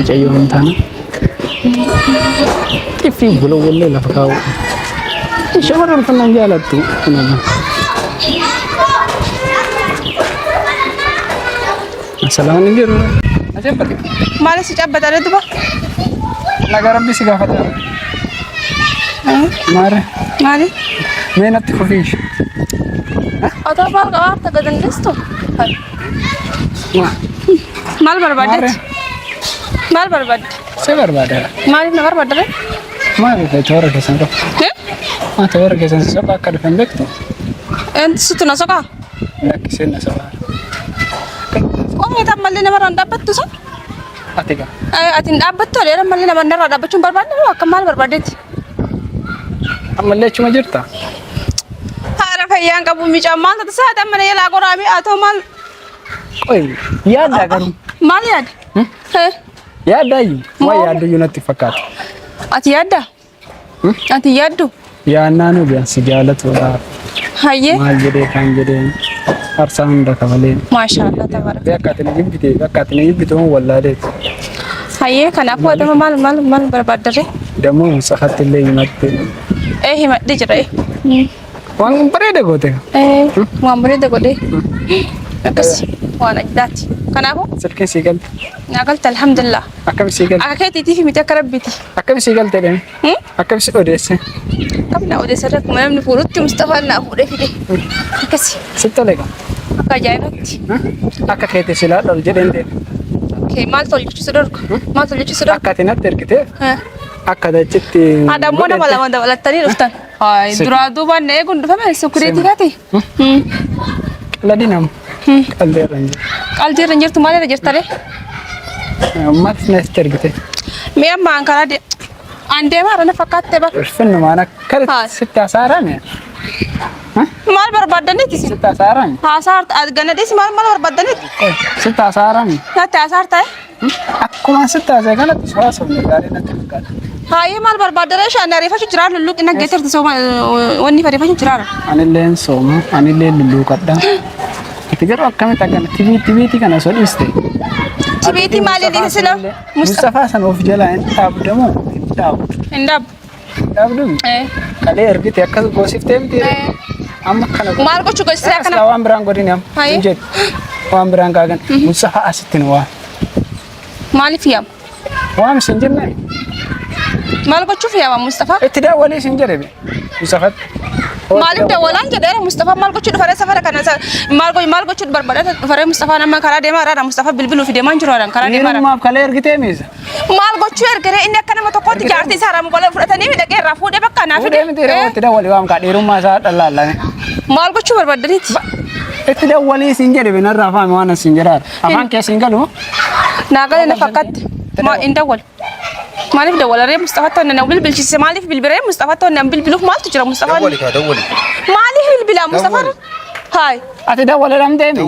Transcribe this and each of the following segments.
mucayyoo taana xiffii bula wallee lafa kaa'u shamarran fannan jaalattu kunama asalaam alaikum ajabati maal si cabbata duba naga rabbi si gaafata mare maali meenatti kufiish ata barqa warta gadan listo maal barbaadet maal barbaad se barbaada maal na barbaadare maal fe toora kesan ko ma toora kesan se soqa akka dhufan beektu ent situna soqa lakkisen na soqa oo tammallee nama raan dhaabbattu sa atika atin dhaabbattu leera mallee nama narraa dhaabbachuun barbaadne akka maal barbaadetti ammallee achuma jirta haara fayyaan qabu miicaa maal tata saata amma yaalaa qoraami atoo maal qoy yaada garu maal yaada yaada yi waa yaada yunatti fakkaata ati yaada ati yaaddu yaannanu biyan si jaalatu hayyee maal jedhee kan jedhee harsa hunda kafalee maashaallah tabaraka beekatini yibbite wallaale hayyee kanaafuu adama maal barbaadare demo saxatti illee himatte himadhe jira waan bareeda goote waan bareeda godhe akkas waan ajdaati kanaafuu silkiin sii galte naa galte alhamdulillah akkam sii galte akka keetiitii fi miti akka rabbiiti akkam sii galte dhani akkam si odeesse akkam na odeesse akkuma namni fuudhutti Mustafaan naa fuudhee fide akkasi sittole qaba akka ajaa'ibatti akka keete silaa dhol jedheen ta'e okay maal tolchisu dorga maal tolchisu dorga akka tinatti ergite akka dachitti adammoo nama lama dabalattanii dhuftan duraa duubaan na eeguun dhufame sukkureetii kaate ladinam qaldeerra hin jirtu maalirra jirtare ammas natti ergite mee amma an karaa an deemaa irra na fakkaatte bara finnu maana kala sitti hasaarame maal barbaadaniiti sitti hasaarame hasaarta ganadhiisi maal barbaadaniiti sitti hasaarame natti hasaarta akkuma sitti haasee kanatti haasofne gaarii natti fakkaata hayyee maal barbaadare shaan ariifachuu jiraa lulluuq ina geettirti sooma wanni fariifachuu jiraara anilleen sooma anilleen lulluuqadha ati garuu akkamitti akkana tibiitii kana sodhiiste tibiitii maali dhiisila Mustafaa san of jalaa hin dhaabdamu hin dhaabdu kalee ergite akkas goosiftee miti amma kana maal gochuu gochisa kana waan biraan godhin am jedhu waan biraan kaagan Mustafaa asittin waa maaliif yaam waan sin jenne maal gochuuf yaama Mustafaa itti daawwalee sin jedhe Mustafaa maaliif daawwalaan jedheera Mustafaa maal gochuu dhufaree safara kana maal gochuu barbaadata dhufaree Mustafaa nama karaa deemaa irraa Mustafaa bilbiluu fi deemaa jiruudhaan karaa deemaa irraa maaf kalee ergitee miisa maal gochuu ergere inni akka nama tokkotti jaartii isaa ramu gola fudhatanii dhaqee irraa fuudhee bakka naaf fide miti itti daawwalee waan kaadheerummaa isaa dhallaalame maal gochuu barbaadaniiti itti daawwalee sin jedhe binarraa faame waan sin jedhaadha afaan kee sin galu naagale na fakkaatti in dawwal maaliif dawwalaree Mustafaa toon na bilbilchise maaliif bilbiree Mustafaa toon na bilbiluuf maaltu jira Mustafaa maaliif bilbila Mustafaa haay ati daawwalee dhamtee mi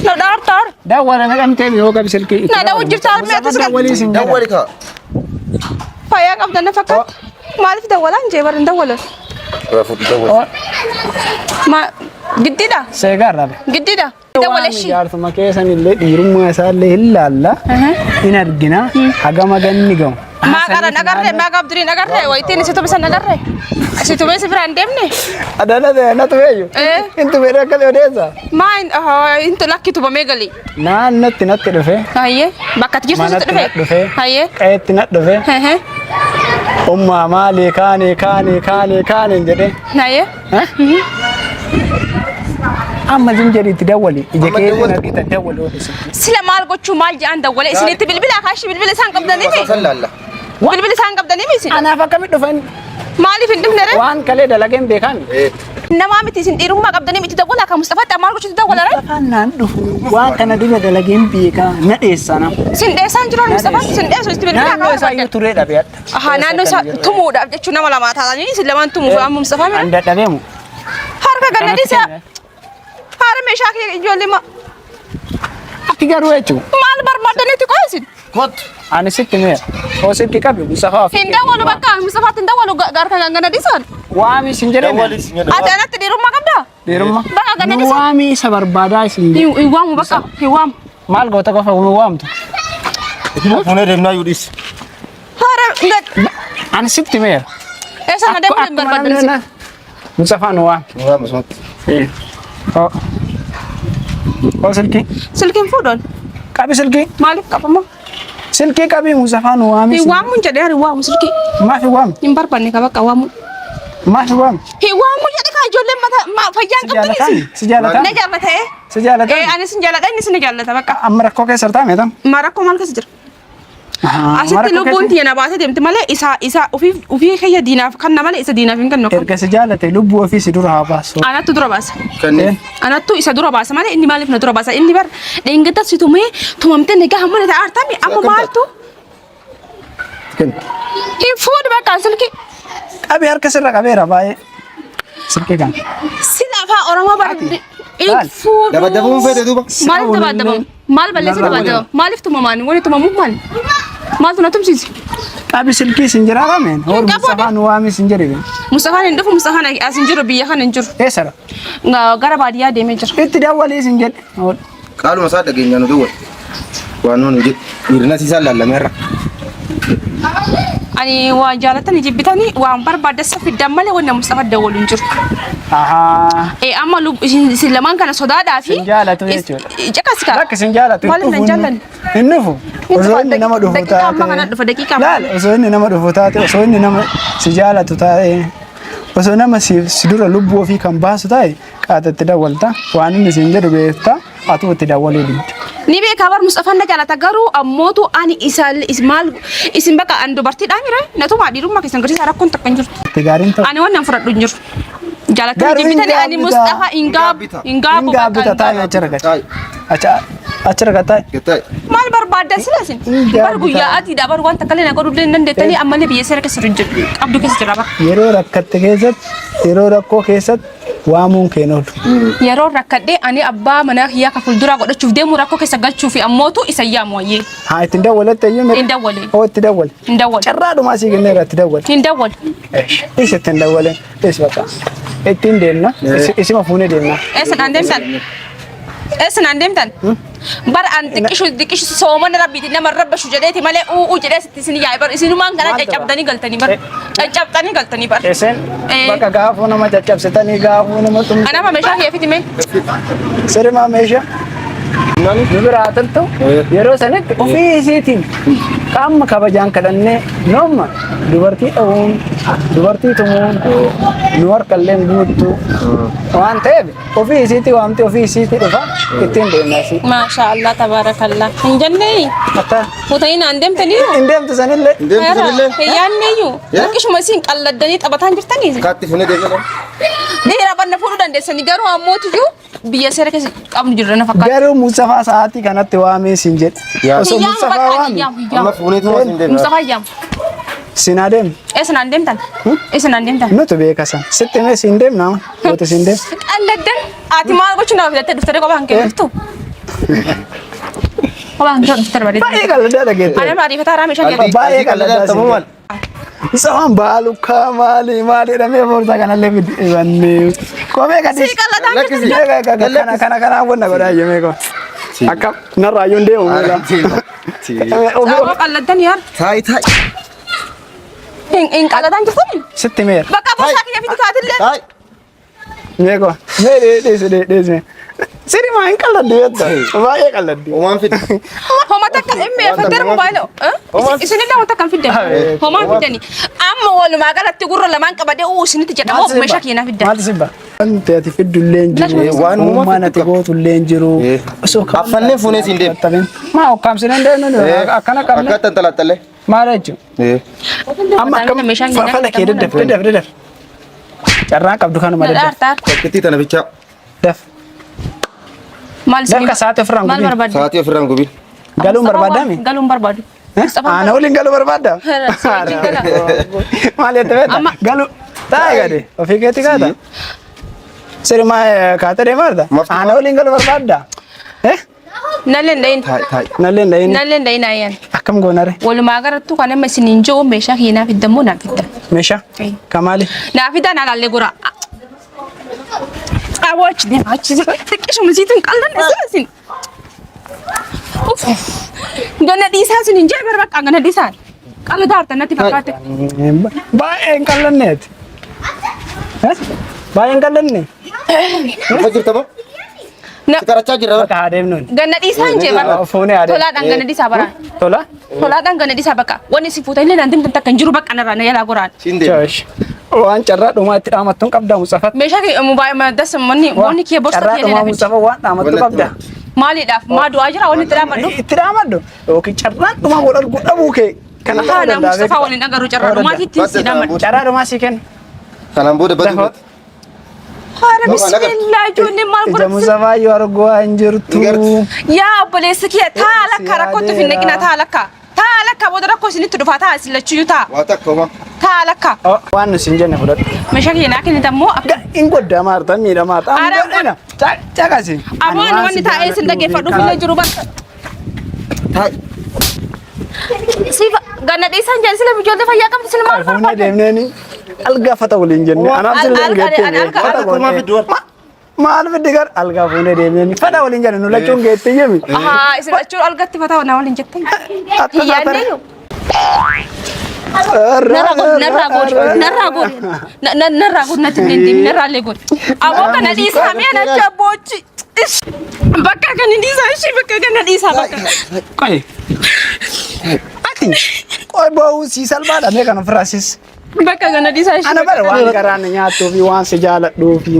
na daartaar daawwalee dhamtee mi hooga bisilkii na daawwal jirtaar mi ati daawwalee sin dawwali ka fayyaa qabdan na fakkaatti maaliif dawwalaan jee barin dawwalan ma giddida seegaarra giddida dawwale shi jaartuma keessan illee dhiirummaa isaa illee ilaalla in argina hagama ganni gamu maa qara nagarre maa qabduri nagarre waytiin situ bisa nagarre situ bisi biraan deemne adana de natu beeyu intu beera kale odeessa maa intu lakkitu bamee gali naannatti natti dhufe hayyee bakka ati jirtu sitti dhufe hayyee qayetti natti dhufe umma maali kaane jedhe hayyee amma jinjeriitti dawwali ija keessa nargita dawwali sila maal gochuu maal jedhan dawwale isinitti bilbila kaashi bilbila isaan qabdanii fi bilbila isaan qabdanii fi anaaf akkamitti dhufan maaliif hin dhufne re waan kalee dalageen beekan namaa miti isin dhiirummaa qabdanii miti dawwala akka Mustafaatti maal gochuutti dawwala re Mustafaan naan dhufu waan kana dura dalageen beekaa na dheessana sin dheessaan jiru Mustafaan sin dheessu itti bilbila naannoo isaa iyyuu turee dhabeedha aha naannoo isaa tumuudhaaf jechuun nama lamaa taatanii isin lamaan tumuuf amma Mustafaa mira anda dhabeemu harka gannadhiisa haara meeshaa kee ijoollee ma ati garuu jechuudha maal barbaadanitti qoisin kot ani sitti meeositti qabi Mustafaa hin dawwalu bakka Mustafaatti hin dawwalu harka gannadhiisan waami sin jedhame ati anatti dhiirummaa qabdaa dhiirummaa bakka gannadhiisan waami isa barbaadaa isin hin waamu bakka hin waamu maal goota qofa waamtu Fuunee deemnaa yuudhis. Hara gad. Ani sitti meera. Eessa na deemu hin barbaadan. Musafaan waa. Waa masumatti. Silkii. Silkiin fuudhan. Qabi silkii. Maaliif qabama? Silkii qabi Musafaan waami. Waamuun jedhee hari waamu silkii. Maafi waami. Hin barbaanne ka bakka waamu. Maafi waami. Waamu jedhe ka ijoolleen fayyaan qabdi. Si jaalataa? Na jaallatee. Si jaalataa? Ani sin jaalladha inni sin jaallata bakka. Amma rakkoo keessa jirtaa meetam? Rakkoo maal keessa jira? Asitti lubbuun tiyya na baasee deemti malee isa ofii kiyya diinaaf kanna malee isa diinaaf hin kennu. Erga si jaalate lubbuu ofii si dura haa baasu. Anattu dura baasa. Kanneen. Anattu isa dura baasa malee inni maaliif na dura baasa? Inni bar dheengata si tumee tumamtee nagaa hamma na ta'aartami amma maaltu? Hin fuudhu bakka silkii. Qabi harka sirra qabeera baay'ee. Silkii kan. Sila afaan Oromoo barate. Hin fuudhu. Dabadabuun fedhe duuba. Maaliif dabadabamu? Maal balleessa dabadabamu? Maaliif tumamaan? Wani tumamuuf maali? Maaltu na tumsiisi? Qabi silkii sin jira qabeen. Hor Musafaan waami sin jedhe. Musafaan hin dhufu Musafaan as hin jiru biyya kana hin jiru. Eessara? Gara baadiyyaa deemee jira. Itti dawwalii sin jedhe. Qaaluma isaa dhageenya nu duwwal. Waan nuun hojjetu. Dhiirina siisaan laallameerra. Ani waan jaalatanii jibbitanii waan barbaadessa fiddan malee wanna Mustafaa dawwalu hin jiru. Amma isin lamaan kana sodaadhaa fi sin jaalatu jechuudha. Caqasika. Lakki sin jaalatu. Maaliif hin jaallanne? Hin dhufu. Osoo inni nama dhufu taate. Daqiiqaa amma kana dhufa daqiiqaa. Laal osoo inni nama dhufu taate osoo inni nama si jaalatu taate osoo nama si dura lubbuu ofii kan baasu taate qaatatti dawwalta waan inni sin jedhu beekta atu itti dawwaluu dibdi. Ni beekaa bar Mustafaan na jaalata garuu ammootu ani maal isin bakka an dubartiidhaan jira natuma dhiirummaa keessan garsiisaa rakkoon takka hin jirtu. Gaariin ta'u. Ani waan fudhadhu hin jiru. Jaalatanii jibbitanii ani Mustafaa hin gaabu bakka taa'e achirra gata. Achirra gata. Maal barbaadda silasin? Bar guyyaa adiidha bar waan takka illee na godhullee hin dandeettanii ammallee biyya seera keessa qabdu keessa jira bakka. Yeroo rakkatte keessatti yeroo rakkoo keessatti waamuun keenoodhu. Yeroo rakkadhee ani abbaa manaa hiyyaa ka fuulduraa godhachuuf deemu rakkoo keessa galchuuf ammootu isa yaamu wayyee. Haa ittiin dawwalatte iyyuu hin dawwale. Oo itti dawwale. Hin dawwale. Carraadhumaa sii kennee irratti dawwale. Hin dawwale. Isa ittiin dawwale. Is bakka. Ittiin deemna. Isima fuunee deemna. Eessadhaan deemtan? Eessadhaan deemtan? Bar an xiqqishu soomana rabbiiti nama rabbashu jedheeti malee uu jedhee sitti isin yaa'e bar isinumaan kana caccabdanii galtanii bar. Caccabdanii galtanii bar. Esen bakka gaafuu nama caccabsitanii gaafuu nama tumte. Anaaf meeshaa kee fiti mee? Sirrimaa meeshaa. Nu biraa turtu yeroo sanitti ofii isiitiin qaama kabajaan kadhannee nooma dubartii dha'uun dubartii tumuun nu harkallee guuttu waan ta'eef ofii isiitii waamti ofii isiitii dhufa ittiin deemnasi. Maasha Allah tabaarakallah. Hin jennee? Akka. Fuutanii naan deemtanii? Hin deemtu sanillee. Hin deemtu sanillee. Yaanneeyyuu. Akkasuma isin qalladdanii taphataan jirtanii? Kaatti fuunee deemnaa. Dhiira banna fuudhuu dandeessanii garuu ammootiyyuu biyya seera keessa qabnu jirra na fakkaata. Garuu Mustafaa sa'aatii kanatti waamee sin jedhe. Osoo Mustafaa waamee. Amma fuunee tumaa sin deemnaa. Mustafaa yaamu. Sinaa deemu. Eessanaan deemtan? Eessanaan deemtan? Nutu beeka san. Sitti mee sin deemnaa? Nuti sin deemu. Qalladdan ati maal gochuun nama filattee dhuftee kophaa hin kennitu? Kophaa hin dhuftee barbaadee. Baay'ee qalladdaa dhageette. Ani mariifataa raa meeshaa kee. Baay'ee qalladdaa ta'uu maal? Isaan baalukaa maali jedhamee boorsaa kanallee fidannee kophee gadi. Si qalladaan kana wanna godhaa jemee koo. Akka narraayyuun deemu meela. Saawwa qalladdan yaar. Taayi. Hin qalladaan jirtanii? Sitti meera. Bakka boorsaa kiyya fiti kaatillee. Meeko mee dheesse. Sirrimaa hin qalladdu yetta. Baay'ee qalladdi. Homaan fidde. Homa takka emme faddara mobaayiloo. Isinillee wanta kan fiddan. Homaan fiddanii. Amma walumaa galatti gurra lamaan qabadee isinitti jedhamu meeshaa keenyaa fiddan. Maaltu sibba? Wanti ati fiddullee hin jiru. Waan uumaan ati gootullee hin jiru. Affannee fuunee siin deemu. Maa hokkaamsinee hin deemnu akkana qabne. Akka tantalaattalee. Maal jechuun? Amma akkam fafala kee daddaf. Carraa qabdu kanuma daddaf. Tokkittii tana bichaa. Daf. Dafka sa'aatii ofirraan gubii. Maal barbaadde? Sa'aatii ofirraan gubii. Galuun barbaadame? Galuun barbaadu. Ana waliin galuu barbaadda? Maal jette beekta? Galuu. Taa'e gadi. Ofii keetti kaata? Sirrimaa kaata deemarta? Ana waliin galuu barbaadda? Nalleen dhayin. Taayi. Nalleen dhayin. Nalleen dhayin ayyan. Akkam goonare? Walumaa garattu kan amma isiniin jiru meeshaa keenyaa fiddan moo naaf fiddan? Meeshaa? Kamaali? Naaf fiddan alaallee gora. Awwaachi deemaa achi xiqqishuma siitiin qallan isin. Ganna dhiisaa sin hin jee bakka ganna dhiisaan. Qala daartan natti fakkaate. Baay'een qallanneeti. Baay'een qallanne. Apa jirta ba? Sekarachaa jirra. Bakka adeemnuun. Ganna dhiisaa hin jee bara. Fuunee adeem. Tolaadhaan ganna dhiisaa bara. Tola? Tolaadhaan ganna dhiisaa bakka. Wanni si fuuta illee nantiin takka hin jiru bakka narraa na yaalaa goraan. Sinde. Joosh. Waan carraa dhumaa itti dhaamattuun qabdaa Musafat. Meeshaa kee das wanni kee boorsaa Carraa kee dhumaa illee Musafat waan dhaamattu qabda. maaliidhaaf maa du'aa jira wanni itti dhaamadhu. Itti dhaamaddu. Yookiin carraan dhumaa godhatu godhabuu kee. Kana ta'uu Haadha danda'a. Mustafaa waliin agarru carraa dhumaatti ittiin si dhaamadhu. Carraa dhumaa sii kenna. Kanaan booda baduu. Haadha bismillaa ijoollee maal Ija godhatu. Musafaa yoo arguu hin jirtu. Yaa obboleessi kee taa lakka rakkootti finne qina taa lakka. Taa lakka booda rakkoo isinitti dhufaa taa isin lachuyyuu taa. Waa takka uma. Taa lakka. Waan nuti hin jenne fudhadhu. Meeshaa keenyaa kennitan moo akka. In goddaa maartan miidha maartan. Amma caqasi. Aboon wanni taa'ee isin dhaggeeffadhuuf illee jiru bakka. Sifa ganna dhiisan jedhe sila ijoollee fayyaa qabdi sila maal Fuunee farfaadha. deemneeni algaa fata waliin jenne. Anaaf sila hin geettee. Maal fiddi gar algaa fuunee deemneeni fata waliin jenne nu lachuun geettee jemi. Ahaa isin achuun algatti fataa na waliin jettee. Hiyyaanneeyyuu. Narraa godhi natti hin deemi narraa illee godhi. Aboo kana dhiisaa mee natti abboochi. Bakka kana dhiisaa ishee bakka kana dhiisaa bakka. Qoy. Ati qoy ba'uu sii salphaadha mee kana firaasis. Bakka kana dhiisaa ishee. Ana bara waan garaan nyaattuu fi waan si jaaladhuu fi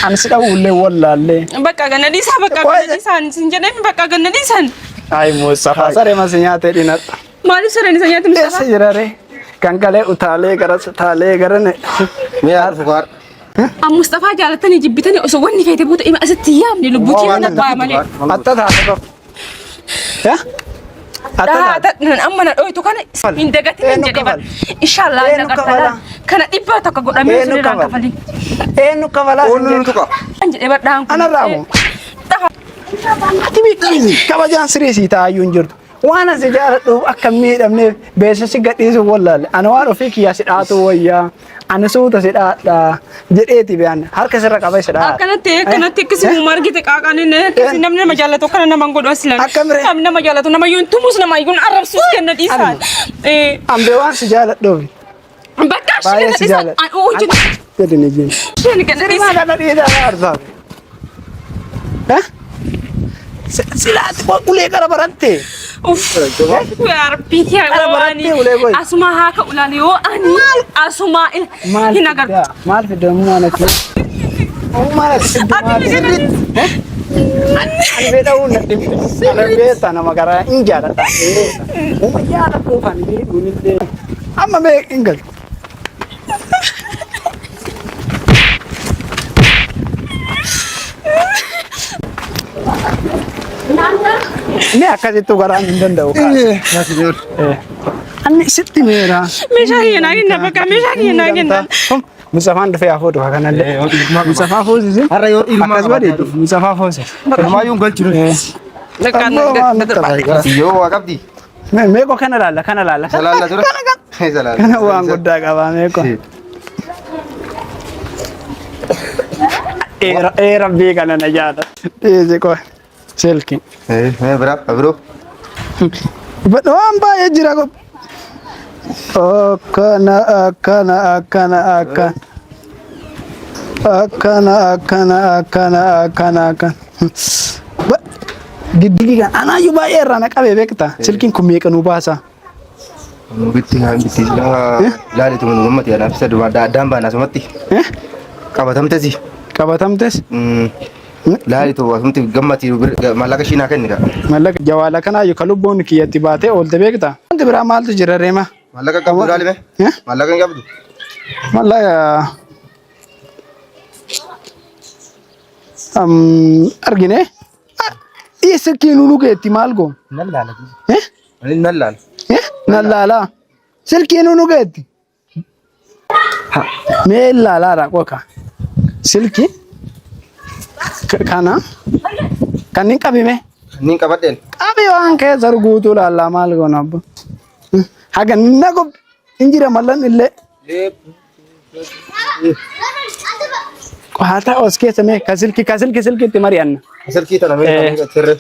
ani si dhawullee wallaallee. Bakka kana dhiisaa bakka kana dhiisaan sin jedhee bakka kana dhiisaan. Ay Musafaa saree masi nyaatee dhinadha. Maaliif sareen isa nyaatu Eessa jirare kan galee utaalee gara utaalee gara ne. Mee arfu gaar. Mustafaa jaalatanii jibbitanii osoo wanni feete buuta ima asitti yaamne lubbuu kee mana ba'a malee. Atta taate qof. Ya? Atta taate. Amma na dhooytu kana hin dagatin jedhee bara. Inshaallah na qaqqala. Kana dhibbaa tokko godhamee sirriidhaan kafalii. Eenyu kabalaa Oonu nutu ka. An jedhee bara dhahan kun. Ana raamu. Ati miidhamni kabajaan siree sii taa'ayyuu hin jirtu. Waan asi jaaladhuuf akka miidhamneef beeksisi gadhiisuuf wallaalle. Ana waan ofii kiyyaa si dhaatu wayyaa. Ani suuta si dhaadhaa jedheeti beekan harka sirra qabee si dhaadha. Akkanatti akkasii uumaa argite qaaqaanin akkasii namni nama jaallatu akkana nama godhu asilan. Namni nama jaallatu nama yuun tumus nama yuun arrabsuus kenna dhiisaan. Ambee waan si jaaladhuuf. Bakka ashii kenna dhiisaan. Gadi ni jenni. Isheen kenna dhiisaan. Sirmaa kana dhiisaa arsaa. Silaati ulee gara barattee. Uff. Yaa rabbii kee waani. Asuma haa ka ulaale yoo ani asuma hin agartu. Maal fidda maal ati? Maal ati? Ani beedhawu na dhimmi. Ani beeta nama garaa hin jaalladha. Uma jaalladhu kan dhiibunillee. Amma mee hin galu. Ini akkasittuu garaan hin danda'u. Ani sitti meera. Meeshaa keenyaa kenna bakka meeshaa keenyaa kenna. Musafaan dhufee hafuudhu kanallee. Musafaa foosisi. Har'a yoo ilmaa Akkas godhe Musafaa foosisi. Ilmaayyuun galchiru. Yoo waa qabdi. Meeqoo kana laalla kana laalla. Salaalla tura. Salaalla. Kana waan guddaa qabaa meeqoo. Rabbii kana na jaalladha. Dhiisi koo silki. Mee bira abiroo. Waan baay'ee jira koo. Akkana akkana akkana akkana. Akkana akkana akkana akkana akkana. Giddi kan anaayyuu baay'ee irraa na qabee beektaa silkiin kun meeqa nuu baasa. Bitti laalitu mun ummati anaaf isa duba addaan baana asumatti. Qabatamtesi. Qabatamtes. Laalitu asumatti gammati mallaqa shinaa kennita. Mallaqa jawaala kanaayyuu ka lubbuun kiyyatti baatee oolte beektaa. Wanti biraa maaltu jira reema? Mallaqa qabdu laalime? Mallaqa hin qabdu? Mallaqa argine. Silkiin unu geetti maal goon? Nan laala. Ani nan laala. Nan laala. Silkiin unu geetti. Mee laalaadha qoka. Silki kana kanneen qabime. Kanneen qabadheen. Qabi waan keessa guutuu laallaa maal goon abba. Haga na gob injira mallan illee. Haa ta'u as keessa mee ka silkiitti mari'anna. Silkii tana mee sirre.